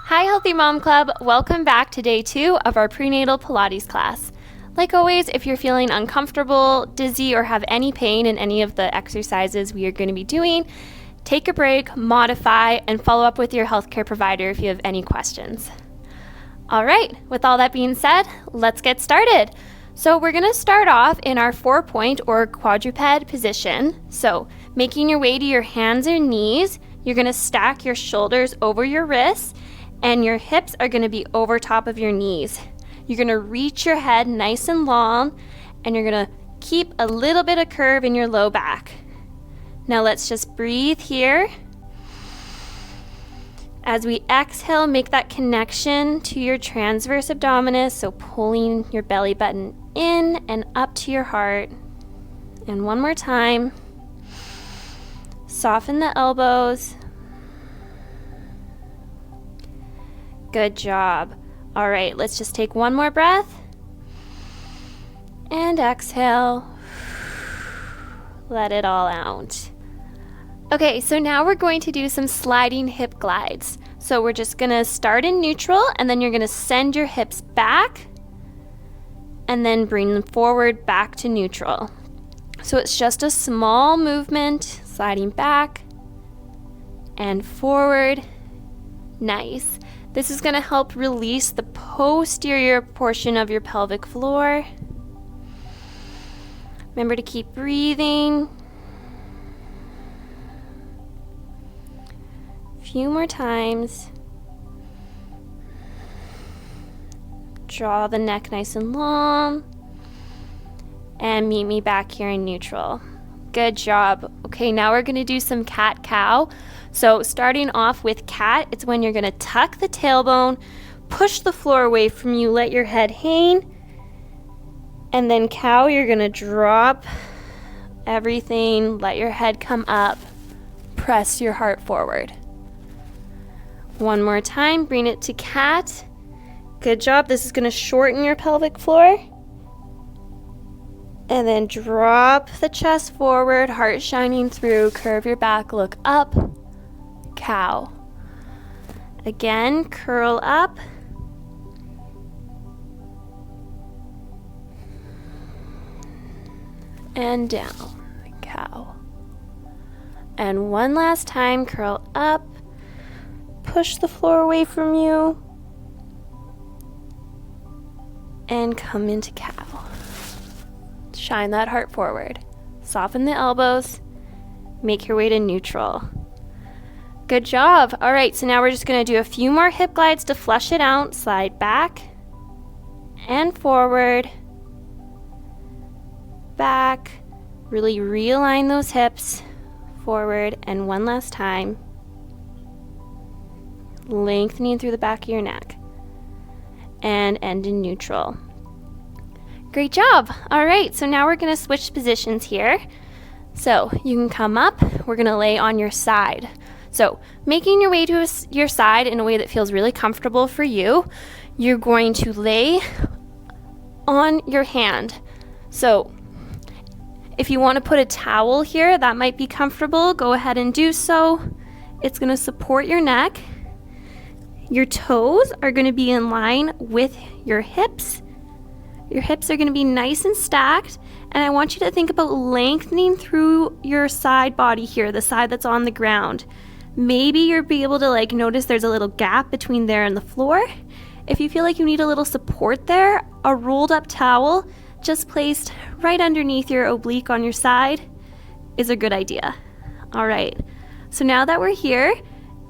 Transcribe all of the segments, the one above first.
Hi Healthy Mom Club, welcome back to day 2 of our prenatal Pilates class. Like always, if you're feeling uncomfortable, dizzy, or have any pain in any of the exercises we are going to be doing, take a break, modify, and follow up with your healthcare provider if you have any questions. All right, with all that being said, let's get started. So we're going to start off in our 4-point or quadruped position. So making your way to your hands and knees, you're going to stack your shoulders over your wrists, and your hips are going to be over top of your knees. You're going to reach your head nice and long, and you're going to keep a little bit of curve in your low back. Now let's just breathe here. As we exhale, make that connection to your transverse abdominis, so pulling your belly button in and up to your heart. And one more time. Soften the elbows. Good job. All right, let's just take one more breath. And exhale. Let it all out. Okay, so now we're going to do some sliding hip glides. So we're just gonna start in neutral, and then you're gonna send your hips back and then bring them forward back to neutral. So it's just a small movement, sliding back and forward. Nice. This is going to help release the posterior portion of your pelvic floor. Remember to keep breathing. A few more times. Draw the neck nice and long. And meet me back here in neutral. Good job. Okay, now we're going to do some cat-cow. So starting off with cat, it's when you're going to tuck the tailbone, push the floor away from you, let your head hang, and then cow, you're going to drop everything, let your head come up, press your heart forward. One more time, bring it to cat. Good job. This is going to shorten your pelvic floor. And then drop the chest forward, heart shining through, curve your back, look up, cow. Again, curl up. And down, cow. And one last time, curl up, push the floor away from you, and come into cow. Shine that heart forward. Soften the elbows. Make your way to neutral. Good job. All right, so now we're just going to do a few more hip glides to flush it out. Slide back and forward. Back. Really realign those hips. Forward, and one last time. Lengthening through the back of your neck. And end in neutral. Great job. All right, so now we're going to switch positions here. So you can come up. We're going to lay on your side. So making your way to your side in a way that feels really comfortable for you, you're going to lay on your hand. So if you want to put a towel here, that might be comfortable. Go ahead and do so. It's going to support your neck. Your toes are going to be in line with your hips. Your hips are going to be nice and stacked, and I want you to think about lengthening through your side body here, the side that's on the ground. Maybe you'll be able to notice there's a little gap between there and the floor. If you feel like you need a little support there, a rolled up towel just placed right underneath your oblique on your side is a good idea. All right, so now that we're here,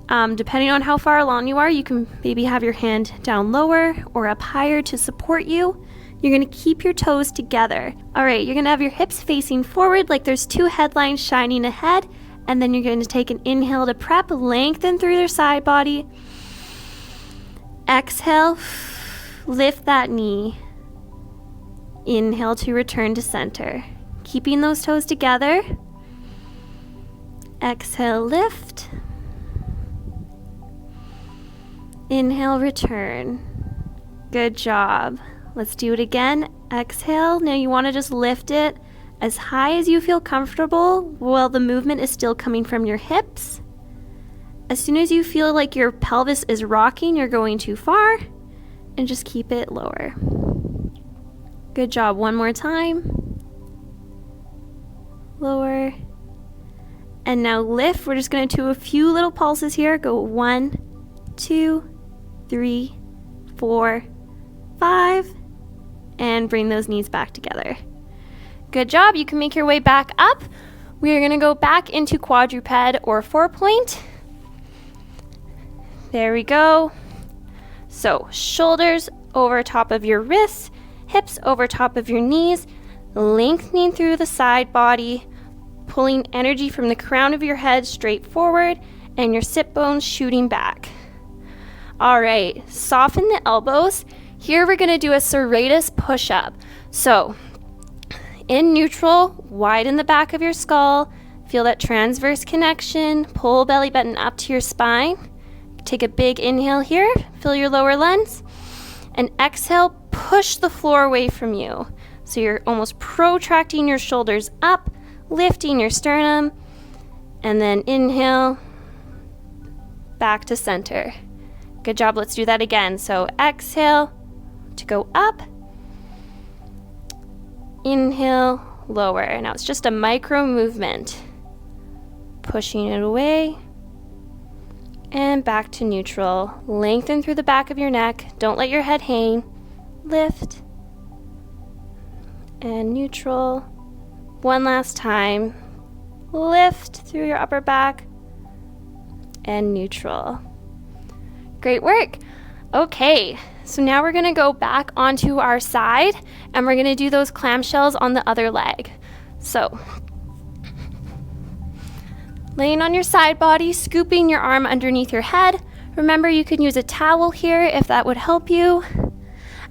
depending on how far along you are, you can maybe have your hand down lower or up higher to support you. You're going to keep your toes together. All right, you're going to have your hips facing forward like there's 2 headlines shining ahead, and then you're going to take an inhale to prep, lengthen through your side body. Exhale, lift that knee. Inhale to return to center. Keeping those toes together. Exhale, lift. Inhale, return. Good job. Let's do it again. Exhale. Now you want to just lift it as high as you feel comfortable while the movement is still coming from your hips. As soon as you feel like your pelvis is rocking, you're going too far, and just keep it lower. Good job. One more time. Lower. And now lift. We're just going to do a few little pulses here. Go 1, 2, 3, 4, 5, and bring those knees back together. Good job. You can make your way back up. We are going to go back into quadruped or 4-point. There we go. So shoulders over top of your wrists, hips over top of your knees, lengthening through the side body, pulling energy from the crown of your head straight forward, and your sit bones shooting back. All right, soften the elbows. Here we're going to do a serratus push-up. So in neutral, widen the back of your skull, feel that transverse connection, pull belly button up to your spine. Take a big inhale here, fill your lower lungs, and exhale, push the floor away from you. So you're almost protracting your shoulders up, lifting your sternum, and then inhale, back to center. Good job, let's do that again. So exhale to go up, inhale, lower. Now it's just a micro movement. Pushing it away, and back to neutral. Lengthen through the back of your neck. Don't let your head hang. Lift. And neutral. One last time. Lift through your upper back. And neutral. Great work. Okay, so now we're going to go back onto our side, and we're going to do those clamshells on the other leg. So laying on your side body, scooping your arm underneath your head. Remember, you can use a towel here if that would help you,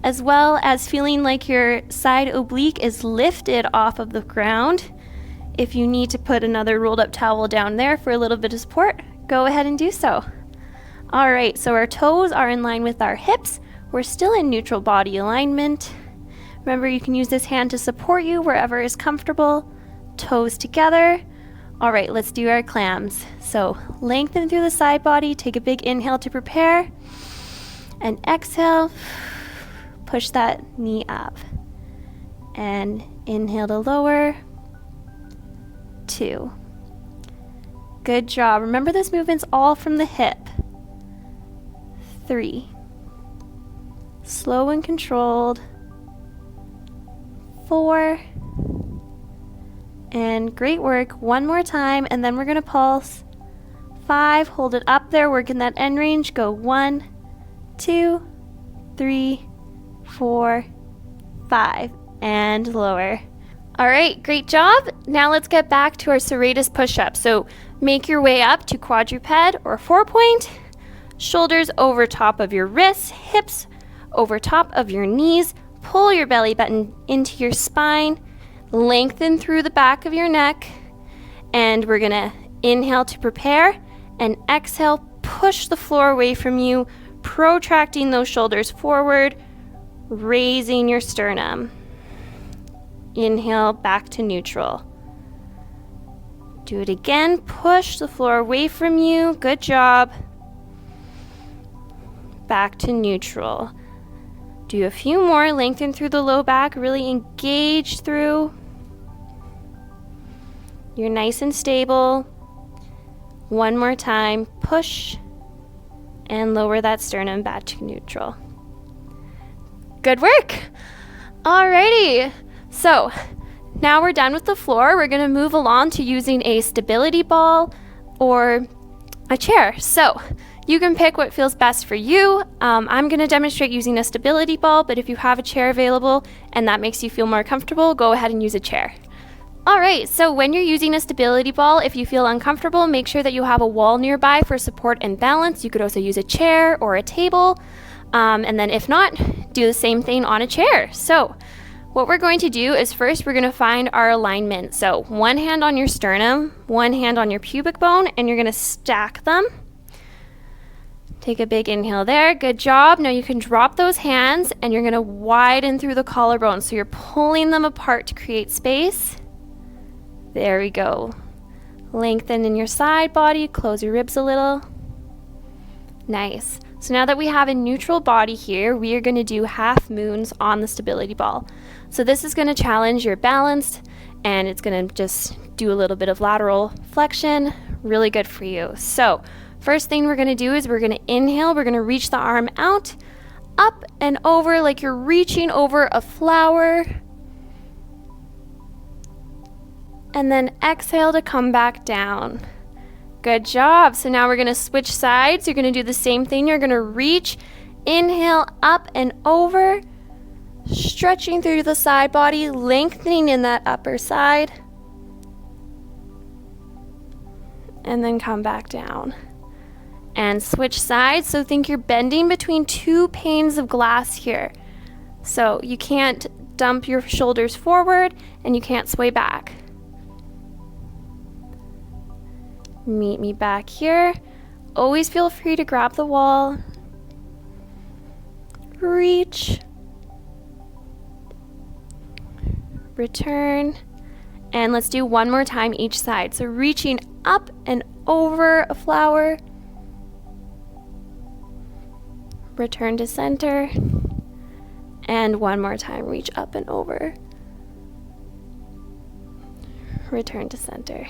as well as feeling like your side oblique is lifted off of the ground. If you need to put another rolled up towel down there for a little bit of support, go ahead and do so. All right, so our toes are in line with our hips. We're still in neutral body alignment. Remember, you can use this hand to support you wherever is comfortable. Toes together. All right, let's do our clams. So lengthen through the side body, take a big inhale to prepare, and exhale, push that knee up. And inhale to lower, 2. Good job. Remember, this movement's all from the hip. 3. Slow and controlled. 4. And great work. One more time, and then we're going to pulse. 5, hold it up there, work in that end range. Go 1, 2, 3, 4, 5, and lower. All right, great job. Now let's get back to our serratus push-up. So make your way up to quadruped or 4-point. Shoulders over top of your wrists, hips over top of your knees. Pull your belly button into your spine. Lengthen through the back of your neck, and we're gonna inhale to prepare, and exhale, push the floor away from you, protracting those shoulders forward, raising your sternum. Inhale, back to neutral. Do it again, push the floor away from you, good job. Back to neutral. Do a few more, lengthen through the low back, really engage through. You're nice and stable. One more time, push and lower that sternum back to neutral. Good work. Alrighty, so now we're done with the floor. We're gonna move along to using a stability ball or a chair. So you can pick what feels best for you. I'm going to demonstrate using a stability ball, but if you have a chair available and that makes you feel more comfortable, go ahead and use a chair. All right, so when you're using a stability ball, if you feel uncomfortable, make sure that you have a wall nearby for support and balance. You could also use a chair or a table, and then if not, do the same thing on a chair. So what we're going to do is first we're going to find our alignment. So one hand on your sternum, one hand on your pubic bone, and you're going to stack them. Take a big inhale there. Good job. Now you can drop those hands and you're going to widen through the collarbone. So you're pulling them apart to create space. There we go. Lengthen in your side body, close your ribs a little. Nice. So now that we have a neutral body here, we are going to do half moons on the stability ball. So this is going to challenge your balance, and it's going to just do a little bit of lateral flexion. Really good for you. So first thing we're going to do is we're going to inhale. We're going to reach the arm out, up and over like you're reaching over a flower. And then exhale to come back down. Good job. So now we're going to switch sides. You're going to do the same thing. You're going to reach, inhale, up and over, stretching through the side body, lengthening in that upper side. And then come back down. And switch sides. So think you're bending between two panes of glass here. So you can't dump your shoulders forward and you can't sway back. Meet me back here. Always feel free to grab the wall. Reach. Return. And let's do one more time each side. So reaching up and over a flower. Return to center. And one more time, reach up and over. Return to center.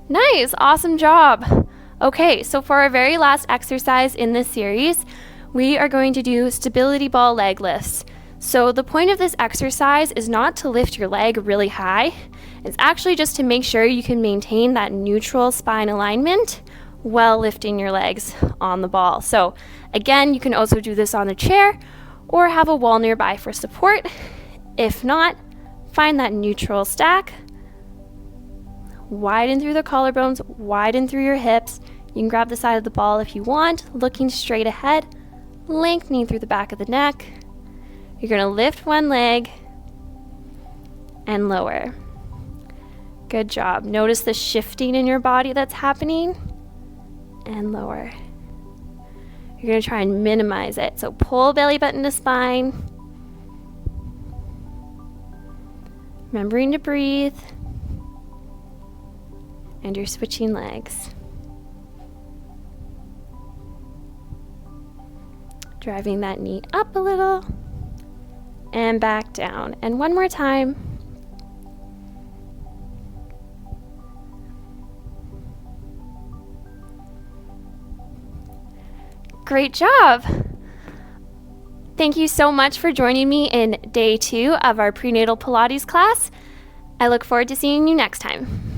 Nice, awesome job. Okay, so for our very last exercise in this series, we are going to do stability ball leg lifts. So the point of this exercise is not to lift your leg really high. It's actually just to make sure you can maintain that neutral spine alignment while lifting your legs on the ball. So again, you can also do this on a chair or have a wall nearby for support. If not, find that neutral stack. Widen through the collarbones, widen through your hips. You can grab the side of the ball if you want, looking straight ahead, lengthening through the back of the neck. You're going to lift one leg and lower. Good job. Notice the shifting in your body that's happening and lower. You're going to try and minimize it. So pull belly button to spine. Remembering to breathe. And you're switching legs. Driving that knee up a little and back down. And one more time. Great job. Thank you so much for joining me in day 2 of our prenatal Pilates class. I look forward to seeing you next time.